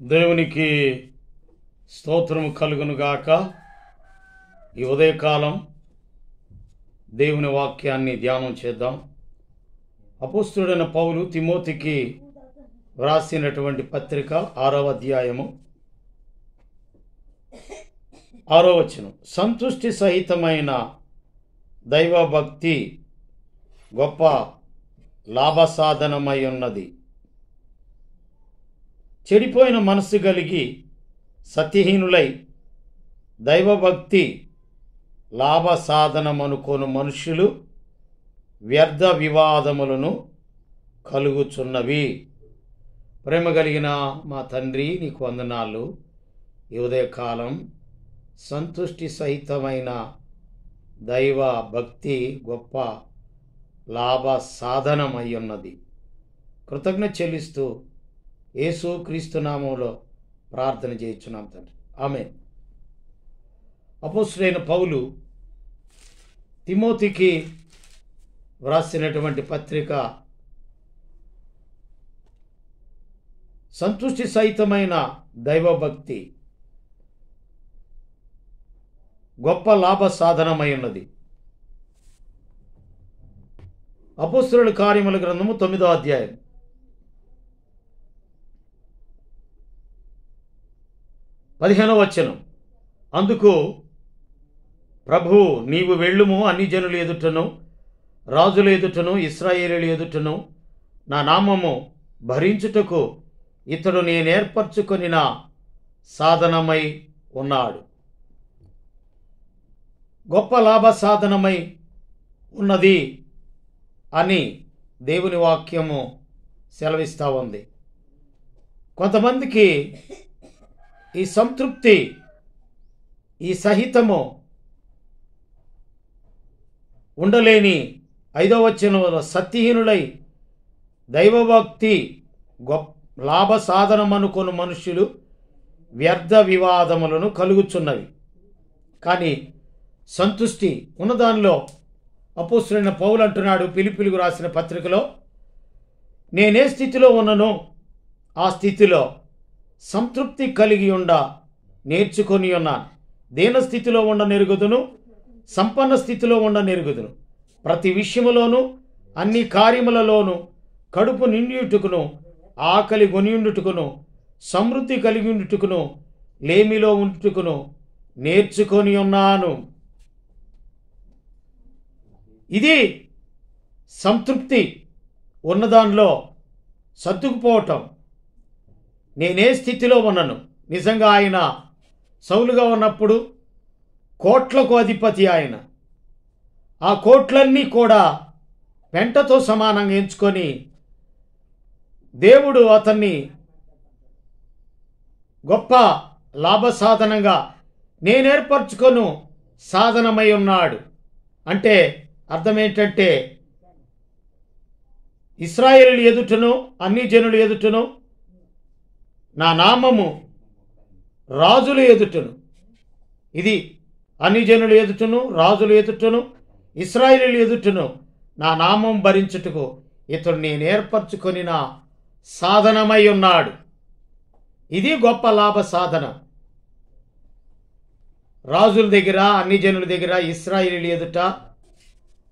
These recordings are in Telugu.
దేవునికి స్తోత్రము కలుగును గాక. ఈ ఉదయకాలం దేవుని వాక్యాన్ని ధ్యానం చేద్దాం. అపోస్తలుడైన పౌలు తిమోతికి వ్రాసినటువంటి పత్రిక 6వ అధ్యాయము 6వ వచనం. సంతుష్టి సహితమైన దైవభక్తి గొప్ప లాభసాధనమై ఉన్నది. చెడిపోయిన మనసు కలిగి సత్యహీనులై దైవభక్తి లాభసాధనమనుకోను మనుష్యులు వ్యర్థ వివాదములను కలుగుచున్నవి. ప్రేమ కలిగిన మా తండ్రి, నీకు వందనాలు. ఈ ఉదయకాలం సంతుష్టి సహితమైన దైవ భక్తి గొప్ప లాభ సాధనమై ఉన్నది. కృతజ్ఞత చెల్లిస్తూ యేసు క్రీస్తు నామములో ప్రార్థన చేయించున్నాం తండ్రి, ఆమేన్. అపోస్తలుడైన పౌలు తిమోతికి వ్రాసినటువంటి పత్రిక సంతుష్టి సహితమైన దైవభక్తి గొప్ప లాభ సాధనమై ఉన్నది. అపోస్తలుల కార్యముల గ్రంథము 9వ అధ్యాయం 15వ వచనం. అందుకు ప్రభువు, నీవు వెళ్ళుము, అన్ని జనుల ఎదుటను రాజుల ఎదుటను ఇశ్రాయేలీయుల ఎదుటను నా నామము భరించుటకు ఇతడు నేనేర్పరచుకొనిన సాధనమై ఉన్నాడు. గొప్ప లాభ సాధనమై ఉన్నది అని దేవుని వాక్యము సెలవిస్తూ ఉంది. కొంతమందికి ఈ సంతృప్తి, ఈ సహితము ఉండలేని 5వ వచనంలో సత్యహీనులై దైవభక్తి లాభ సాధనమనుకొను మనుష్యులు వ్యర్థ వివాదములను కలుగుచున్నవి. కానీ సంతుష్టి ఉన్నదానిలో అపోస్తలుడైన పౌలు అంటున్నాడు ఫిలిప్పీయులకు రాసిన పత్రికలో, నేనే స్థితిలో ఉన్ననో ఆ స్థితిలో సంతృప్తి కలిగి ఉండ నేర్చుకొని ఉన్నాను. దీన స్థితిలో ఉండ నెరుగుదును, సంపన్న స్థితిలో ఉండ నెరుగుదును. ప్రతి విషయములోనూ అన్ని కార్యములలోనూ కడుపు నిండియుటకును ఆకలి గొనియుండుటకును సమృద్ధి కలిగి ఉండుటకును లేమిలో ఉండుటకును నేర్చుకొని ఉన్నాను. ఇది సంతృప్తి ఉన్నదానిలో సర్దుకుపోవటం. నేనే స్థితిలో ఉన్నాను. నిజంగా ఆయన సౌలుగా ఉన్నప్పుడు కోట్లకు అధిపతి. ఆయన ఆ కోట్లన్నీ కూడా పెంటతో సమానంగా ఎంచుకొని దేవుడు అతన్ని గొప్ప లాభసాధనంగా నేనేర్పరచుకొను సాధనమై ఉన్నాడు. అంటే అర్థం ఏంటంటే, ఇశ్రాయేలు ఎదుటను అన్ని జనుల ఎదుటను నా నామము రాజుల ఎదుటను, ఇది అన్ని జనుల ఎదుటను రాజుల ఎదుటను ఇశ్రాయేలీయుల ఎదుటను నా నామం భరించుటకు ఇతడు నేను ఏర్పరచుకొనిన సాధనమై ఉన్నాడు. ఇది గొప్ప లాభ సాధన. రాజుల దగ్గర అన్ని జనుల దగ్గర ఇశ్రాయేలీయుల ఎదుట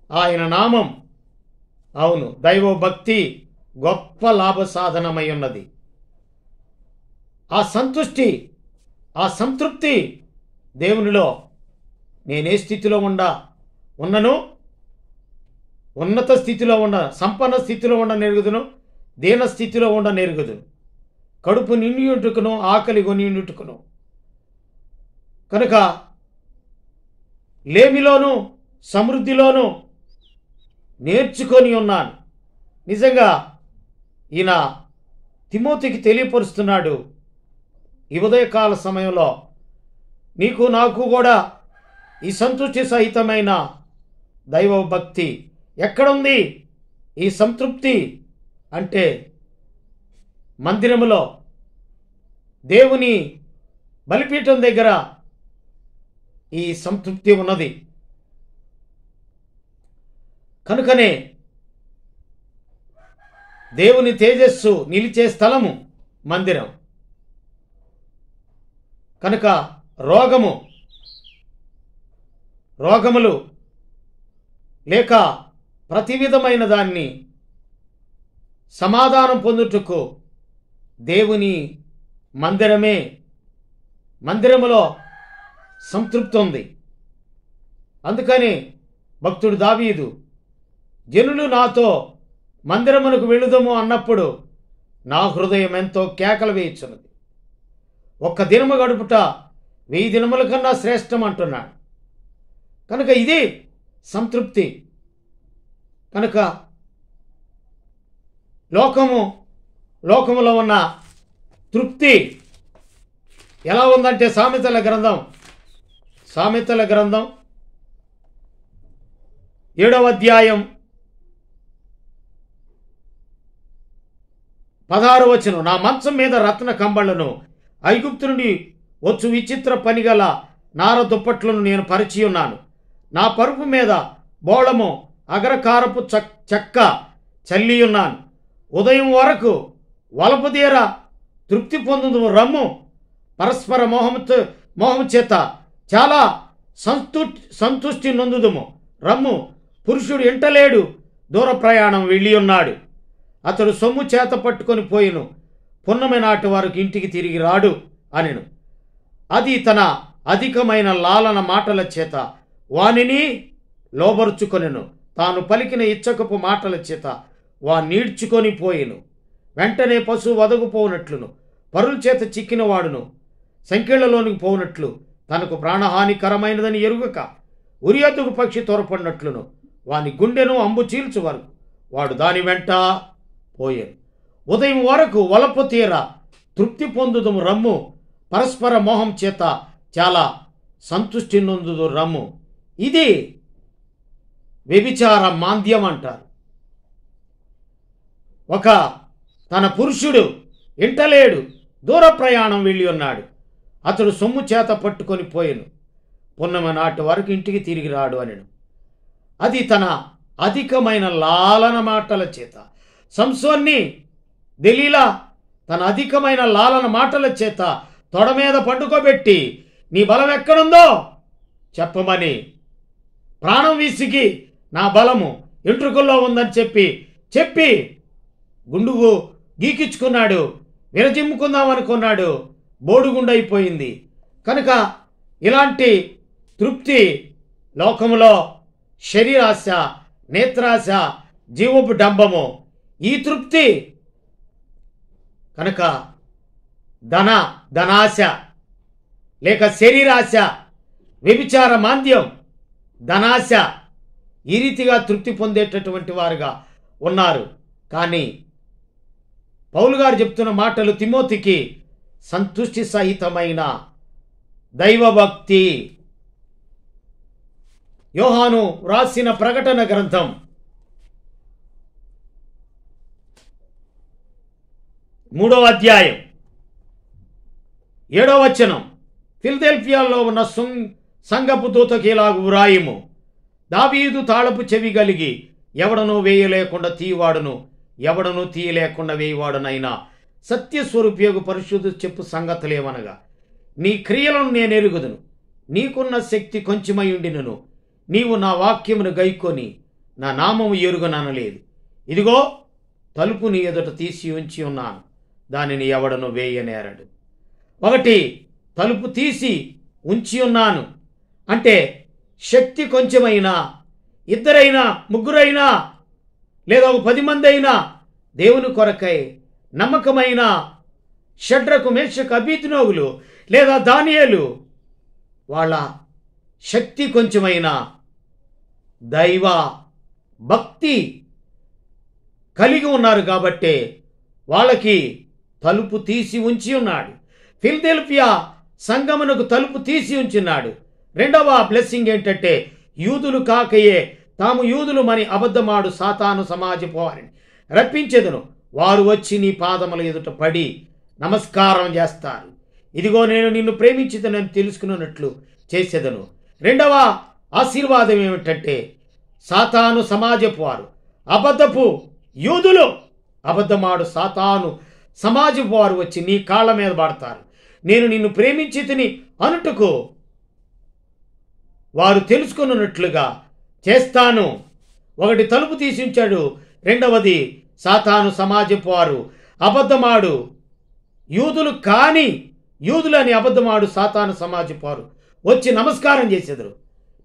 ఆయన నామం, అవును, దైవభక్తి గొప్ప లాభ సాధనమై ఉన్నది. ఆ సంతుష్టి, ఆ సంతృప్తి దేవునిలో నేనే స్థితిలో ఉన్నను, ఉన్నత స్థితిలో సంపన్న స్థితిలో నెరుగుదును, దీన స్థితిలో నెరుగుదును, కడుపు నిండియుంటుకును ఆకలి గొనియుంటుకును. కనుక లేమిలోను సమృద్ధిలోను నేర్చుకొని ఉన్నాను. నిజంగా ఈయన తిమోతికి తెలియపరుస్తున్నాడు, ఈ ఉదయకాల సమయంలో నీకు నాకు కూడా ఈ సంతృష్టి సహితమైన దైవభక్తి ఎక్కడుంది? ఈ సంతృప్తి అంటే మందిరములో దేవుని బలిపీఠం దగ్గర ఈ సంతృప్తి ఉన్నది. కనుకనే దేవుని తేజస్సు నిలిచే స్థలము మందిరం. కనుక రోగములు లేక ప్రతి విధమైన దాన్ని సమాధానం పొందుటకు దేవుని మందిరములో సంతృప్తి ఉంది. అందుకని భక్తుడు దావీదు, జనులు నాతో మందిరమునకు వెళ్ళుదము అన్నప్పుడు నా హృదయం ఎంతో కేకలు వేయుచున్నది. ఒక్క దినము గడుపుట 1000 దినముల కన్నా శ్రేష్టం అంటున్నాడు. కనుక ఇది సంతృప్తి. కనుక లోకములో ఉన్న తృప్తి ఎలా ఉందంటే సామెతల గ్రంథం 7వ అధ్యాయం 16వ వచనం, నా మంచం మీద రత్న కంబళ్లను ఐగుప్తు నుండి వచ్చు విచిత్ర పనిగల నార దుప్పట్లను నేను పరిచి ఉన్నాను. నా పరుపు మీద బోళము అగరకారపు చెక్క చల్లి ఉన్నాను. ఉదయం వరకు వలపు తీర తృప్తి పొందుదు రమ్ము, పరస్పర మోహము చేత చాలా సంతుష్టి నొందుదుము రమ్ము. పురుషుడు ఇంటలేడు, దూర ప్రయాణం వెళ్ళి ఉన్నాడు. అతడు సొమ్ము చేత పట్టుకొని పోయిను, పున్నమి నాటి వరకు ఇంటికి తిరిగి రాడు అనెను. అది తన అధికమైన లాలన మాటల చేత వానిని లోబరుచుకొనెను. తాను పలికిన ఇచ్చకపు మాటల చేత నీడ్చుకొని పోయెను. వెంటనే పశువు వదకుపోనట్లును, పరుల చేత చిక్కిన వాడును సంఖ్యలలోనికి పోనట్లు, తనకు ప్రాణహానికరమైనదని ఎరుగక ఉరియద్దుకు పక్షి త్వరపడినట్లును వాని గుండెను అంబు చీల్చు వరకు వాడు దాని వెంట పోయాను. ఉదయం వరకు వలపు తీర తృప్తి పొందుదుము రమ్ము, పరస్పర మోహం చేత చాలా సంతుష్టి నొందుదు రమ్ము. ఇది వ్యభిచార మాంద్యం అంటారు. తన పురుషుడు ఇంటలేడు, దూర ప్రయాణం వెళ్ళి ఉన్నాడు. అతడు సొమ్ము చేత పట్టుకొని పోయెను, పున్నమి నాటి వరకు ఇంటికి తిరిగి రాడు అనెను. అది తన అధికమైన లాలన మాటల చేత. సంసోన్ని దెలీలా తన అధికమైన లాలన మాటల చేత తొడ మీద పండుకోబెట్టి నీ బలం ఎక్కడుందో చెప్పమని, ప్రాణం విసిగి నా బలము ఎంట్రుకల్లో ఉందని చెప్పి గుండుగు గీకించుకున్నాడు. విరజిమ్ముకుందామనుకున్నాడు, బోడుగుండైపోయింది. కనుక ఇలాంటి తృప్తి లోకములో శరీరాశ, నేత్రాశ, జీవపు డంబము, ఈ తృప్తి కనుక ధనాశ లేక శరీరాశ, వ్యభిచార మాంద్యం, ధనాశ, ఈ రీతిగా తృప్తి పొందేటటువంటి వారుగా ఉన్నారు. కానీ పౌలు గారు చెప్తున్న మాటలు తిమోతికి సంతుష్టి సహితమైన దైవభక్తి. యోహాను రాసిన ప్రకటన గ్రంథం 3వ అధ్యాయం 7వ వచనం, ఫిలదెల్ఫియాలో ఉన్న సంఘపు దూతకి ఇలాగు వ్రాయుము, దావీదు తాళపు చెవి కలిగి ఎవడనూ వేయలేకుండా తీయవాడును, ఎవడనూ తీయలేకుండా వేయవాడునైనా సత్యస్వరూపియోగు పరిశుద్ధ చెప్పు సంగతులేమనగా, నీ క్రియలను నేను ఎరుగుదును, నీకున్న శక్తి కొంచెమై ఉండినను నీవు నా వాక్యమును గైకొని నా నామము ఎరుగననలేదు. ఇదిగో తలుపు నీ ఎదుట తీసి ఉంచి ఉన్నాను, దానిని ఎవడను వేయనేరడు. తలుపు తీసి ఉంచి ఉన్నాను అంటే శక్తి కొంచెమైనా, ఇద్దరైనా, ముగ్గురైనా, లేదా 10 మంది అయినా దేవుని కొరకై నమ్మకమైన షడ్రకు, మేషకు, అబేద్నెగోలు లేదా దానియేలు వాళ్ళ శక్తి కొంచెమైనా దైవ భక్తి కలిగి ఉన్నారు కాబట్టి వాళ్ళకి తలుపు తీసి ఉంచి ఉన్నాడు. ఫిలదెల్ఫియా సంఘమునకు తలుపు తీసి ఉంచున్నాడు. రెండవ బ్లెస్సింగ్ ఏంటంటే, యూదులు కాకయే తాము యూదులు మని అబద్ధమాడు సాతాను సమాజపు వారిని రప్పించెదను, వారు వచ్చి నీ పాదముల ఎదుట పడి నమస్కారం చేస్తారు. ఇదిగో నేను నిన్ను ప్రేమించితనని తెలుసుకున్నట్లు చేసేదను. రెండవ ఆశీర్వాదం ఏమిటంటే, సాతాను సమాజపు వారు, అబద్ధపు యూదులు, అబద్ధమాడు సాతాను సమాజపు వారు వచ్చి నీ కాళ్ళ మీద పడతారు, నేను నిన్ను ప్రేమించి తిని అనుటకు వారు తెలుసుకున్నట్లుగా చేస్తాను. ఒకటి తలుపు తీసి ఉంచాడు. రెండవది సాతాను సమాజపు వారు అబద్ధమాడు యూదులు కాని యూదులు అని అబద్ధమాడు సాతాను సమాజపు వారు వచ్చి నమస్కారం చేసేదరు.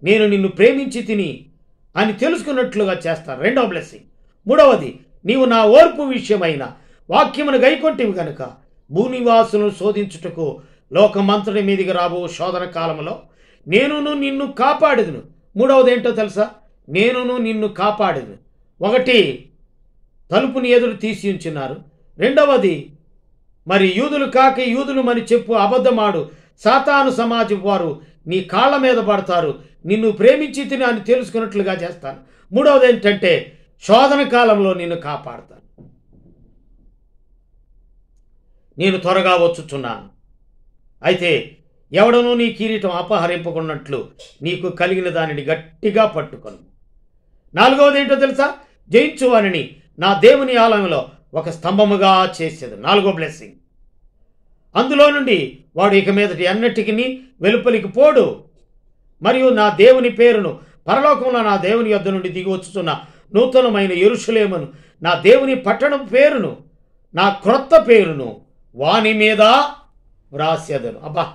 నేను నిన్ను ప్రేమించి తిని అని తెలుసుకున్నట్లుగా చేస్తాను. రెండవ బ్లెస్సింగ్. మూడవది, నీవు నా ఓర్పు విషయమైన వాక్యమును గైకొంటివి గనుక భూనివాసులను శోధించుటకు లోకమంతటి మీదికి రాబో శోధన కాలంలో నేనును నిన్ను కాపాడేదును. మూడవది ఏంటో తెలుసా? నేనును నిన్ను కాపాడేదును. ఒకటి, తలుపుని ఎదురు తీసి ఉంచున్నారు. రెండవది, మరి యూదులు కాక యూదులు మని చెప్పు అబద్ధమాడు సాతాను సమాజం వారు నీ కాళ్ళ మీద పడతారు. నిన్ను ప్రేమించి తిని అని తెలుసుకున్నట్లుగా చేస్తాను. మూడవది ఏంటంటే శోధన కాలంలో నిన్ను కాపాడుతాను. నేను త్వరగా వచ్చుచున్నాను. అయితే ఎవడనూ నీ కిరీటం అపహరింపకున్నట్లు నీకు కలిగిన దానిని గట్టిగా పట్టుకొను. నాలుగవది ఏంటో తెలుసా? జయించువానిని నా దేవుని ఆలయంలో ఒక స్తంభముగా చేసేది. నాలుగో బ్లెస్సింగ్. అందులో నుండి వాడు ఇక మీదటి అన్నిటికీ వెలుపలికి పోడు. మరియు నా దేవుని పేరును పరలోకంలో నా దేవుని యొద్ద నుండి దిగి వచ్చుతున్న నూతనమైన యెరూషలేమును నా దేవుని పట్టణం పేరును నా క్రొత్త పేరును వాని మీద వ్రాసేదను. అబ్బా,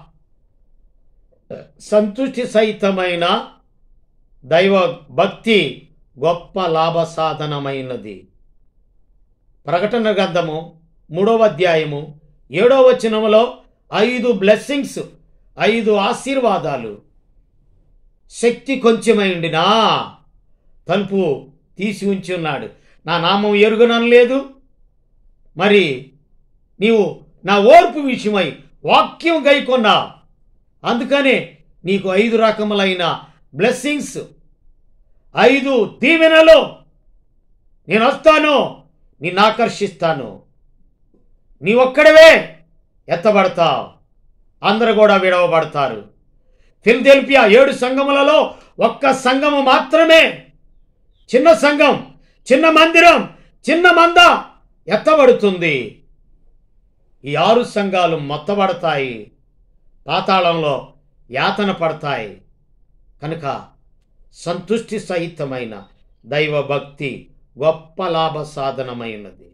సంతుష్టి సహితమైన దైవ భక్తి గొప్ప లాభ సాధనమైనది. ప్రకటన గ్రంథము 3వ అధ్యాయము 7వ వచనములో 5 బ్లెస్సింగ్స్, 5 ఆశీర్వాదాలు. శక్తి కొంచెమైండినా తలుపు తీసి ఉంచి ఉన్నాడు. నా నామం ఎరుగనలేదు. మరి నీవు నా ఓర్పు విషయమై వాక్యం గైకొన్నా, అందుకనే నీకు 5 రకములైన బ్లెస్సింగ్స్, 5 దీవెనలు. నేను వస్తాను, నిన్ను ఆకర్షిస్తాను. నీ ఒక్కడవే ఎత్తబడతావు, అందరూ కూడా విడవబడతారు. ఫిలదెల్ఫియా 7 సంఘములలో ఒక్క సంఘము మాత్రమే, చిన్న సంఘం, చిన్న మందిరం, చిన్న మంద ఎత్తబడుతుంది. ఈ 6 సంఘాలు మొత్తబడతాయి, పాతాళంలో యాతన పడతాయి. కనుక సంతుష్టి సహితమైన దైవ భక్తి గొప్ప లాభ సాధనమైనది.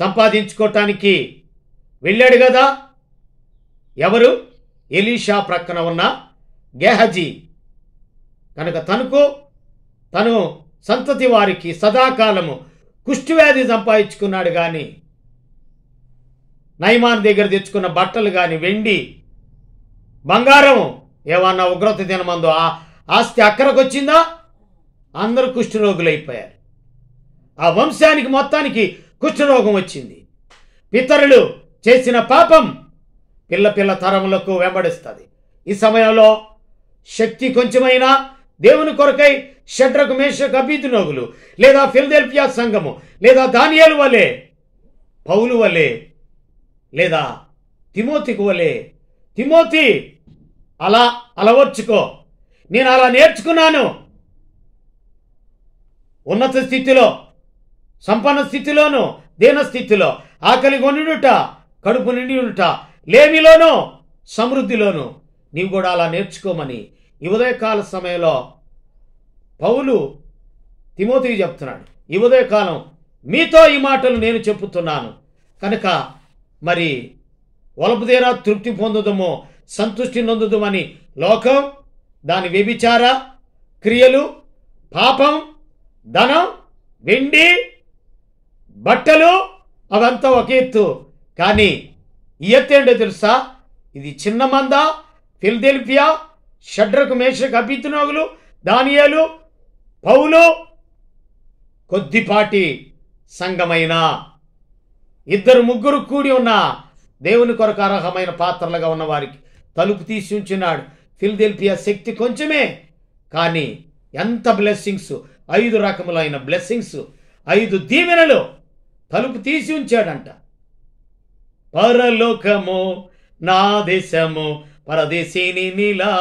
సంపాదించుకోవటానికి వెళ్ళాడు కదా ఎవరు? ఎలీషా ప్రక్కన ఉన్న గెహజీ. కనుక తను సంతతి వారికి సదాకాలము కుష్ఠవ్యాధి సంపాదించుకున్నాడు. కానీ నయమాన్ దగ్గర తెచ్చుకున్న బట్టలు కానీ, వెండి బంగారం ఏమన్నా ఉగ్రత దినమందు ఆస్తి అక్కరకొచ్చిందా? అందరూ కుష్ఠరోగులైపోయారు. ఆ వంశానికి మొత్తానికి కుష్ఠరోగం వచ్చింది. పితరులు చేసిన పాపం పిల్ల తరములకు వెంబడిస్తుంది. ఈ సమయంలో శక్తి కొంచెమైనా దేవుని కొరకై షడ్రకు మేషకు అబేద్నెగోలు లేదా ఫిలదెల్ఫియా సంఘము లేదా దానియేలు వలె, పౌలు వలె లేదా తిమోతికి వలె, తిమోతి అలా అలవర్చుకో, నేను అలా నేర్చుకున్నాను. ఉన్నత స్థితిలో, సంపన్న స్థితిలోను, దీన స్థితిలో, ఆకలి కొనిడుట, కడుపు నిండి ఉండుట, లేమిలోనూ సమృద్ధిలోను నీవు కూడా అలా నేర్చుకోమని ఈ ఉదయకాల సమయంలో పౌలు తిమోతికి చెప్తున్నాడు. ఈ ఉదయకాలం మీతో ఈ మాటలు నేను చెప్పుతున్నాను. కనుక మరి ఒలపుదేరా తృప్తి పొందుదమో సంతృష్టి నొందుదమని లోకం, దాని వ్యభిచార క్రియలు, పాపం, ధనం, వెండి, బట్టలు అవంతా ఒక ఎత్తు. కానీ ఈ ఎత్తు ఏంటో తెలుసా? ఇది చిన్న మంద, ఫిలదెల్ఫియా, షడ్రకు మేషకు అబేద్నెగోలు, దానియేలు, పౌలు కొద్దిపాటి సంఘమైన 2-3 కూడి ఉన్న దేవుని కొరకు అర్హమైన పాత్రలుగా ఉన్న వారికి తలుపు తీసి ఉంచున్నాడు. ఫిలదెల్ఫియా శక్తి కొంచెమే, కానీ ఎంత బ్లెస్సింగ్స్, 5 రకములైన బ్లెస్సింగ్స్, 5 దీవెనలు తలుపు తీసి ఉంచాడంట. పరలోకము నా దేశము, పరదేశీని నీలా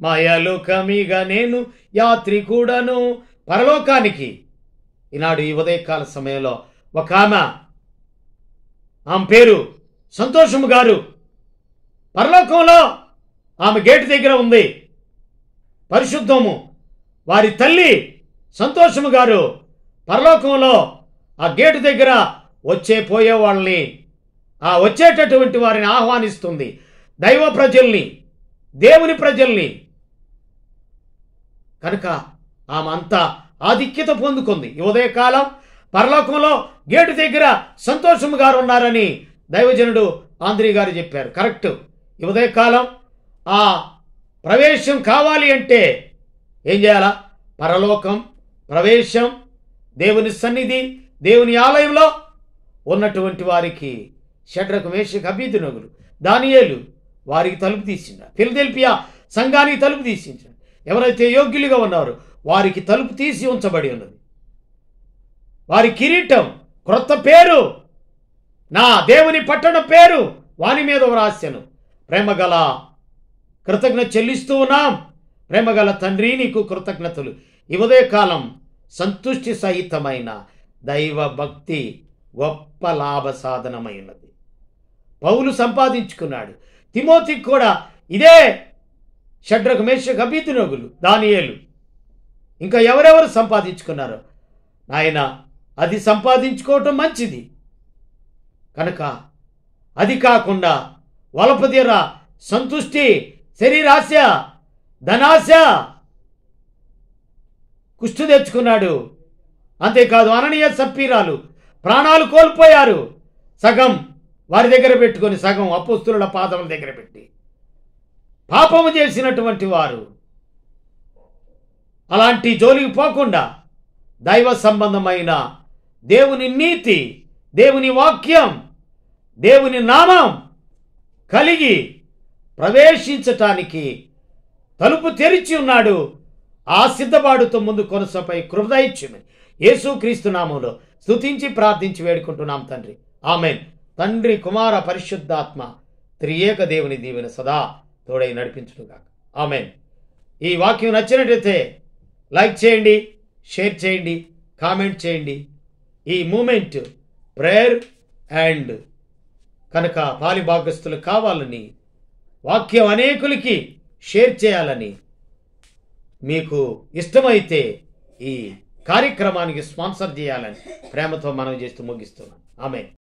మాయాలోకమిగా నేను యాత్రికుడను. పరలోకానికి ఈనాడు ఈ ఉదయకాల సమయంలో ఒక ఆమె పేరు సంతోషము గారు పరలోకంలో ఆమె గేటు దగ్గర ఉంది. పరిశుద్ధము వారి తల్లి సంతోషము గారు పరలోకంలో ఆ గేటు దగ్గర పోయే వాళ్ళని, ఆ వచ్చేటటువంటి వారిని ఆహ్వానిస్తుంది. దైవ ప్రజల్ని, దేవుని ప్రజల్ని. కనుక ఆమె అంతా ఆధిక్యత పొందుకుంది. ఈ ఉదయకాలం పరలోకంలో గేటు దగ్గర సంతోషము గారు ఉన్నారని దైవజనుడు ఆంధ్రీ గారు చెప్పారు. కరెక్ట్. ఈ ఉదయకాలం ఆ ప్రవేశం కావాలి అంటే ఏం చేయాలా? పరలోకం ప్రవేశం, దేవుని సన్నిధి, దేవుని ఆలయంలో ఉన్నటువంటి వారికి షడ్రకు మేషకు అబేద్నెగోలు దానియేలు వారికి తలుపు తీసిండ్రు. ఫిలదెల్ఫియా సంఘానికి తలుపు తీసిండ్రు. ఎవరైతే యోగ్యులుగా ఉన్నారో వారికి తలుపు తీసి ఉంచబడి ఉన్నది. వారి కిరీటం, క్రొత్త పేరు, నా దేవుని పట్టణ పేరు వాని మీద వ్రాస్యను. ప్రేమగల కృతజ్ఞత చెల్లిస్తూ ఉన్నాం. ప్రేమగల తండ్రి, నీకు కృతజ్ఞతలు. ఈ ఉదయకాలం సంతుష్టి సహితమైన దైవ భక్తి గొప్ప లాభ సాధనమైనది. పౌలు సంపాదించుకున్నాడు. తిమోతికి కూడా ఇదే షడ్రకు మేషకు అబేద్నెగోలు దానియేలు ఇంకా ఎవరెవరు సంపాదించుకున్నారో ఆయన అది సంపాదించుకోవటం మంచిది. కనుక అది కాకుండా వలపదీర సంతుష్టి, శరీరాశ, ధనాశ, కుష్టు తెచ్చుకున్నాడు. అంతేకాదు అననీయ సప్పీరాలు ప్రాణాలు కోల్పోయారు. సగం వారి దగ్గర పెట్టుకొని సగం అపోస్తుల పాదముల దగ్గర పెట్టి పాపము చేసినటువంటి వారు. అలాంటి జోలికి పోకుండా దైవ సంబంధమైన దేవుని నీతి, దేవుని వాక్యం, దేవుని నామం కలిగి ప్రవేశించటానికి తలుపు తెరిచి ఉన్నాడు. ఆ సిద్ధపాటుతో ముందు కొనసాపై కృపదయిచ్చుమని యేసుక్రీస్తు నామములో స్తుతించి ప్రార్థించి వేడుకుంటున్నాం తండ్రి. ఆమెన్. తండ్రి, కుమార, పరిశుద్ధాత్మ త్రియేక దేవుని దీవెన సదా తోడై నడిపించుగాక. ఆమెన్. ఈ వాక్యం నచ్చినట్లయితే లైక్ చేయండి, షేర్ చేయండి, కామెంట్ చేయండి. ఈ మూమెంట్ ప్రేయర్ అండ్ కనుక పాలి భాగస్తులు కావాలని, వాక్యం అనేకులకి షేర్ చేయాలని మీకు ఇష్టమైతే ఈ కార్యక్రమానికి స్పాన్సర్ చేయాలని ప్రేమతో మనవి చేస్తూ ముగిస్తున్నాను. ఆమెన్.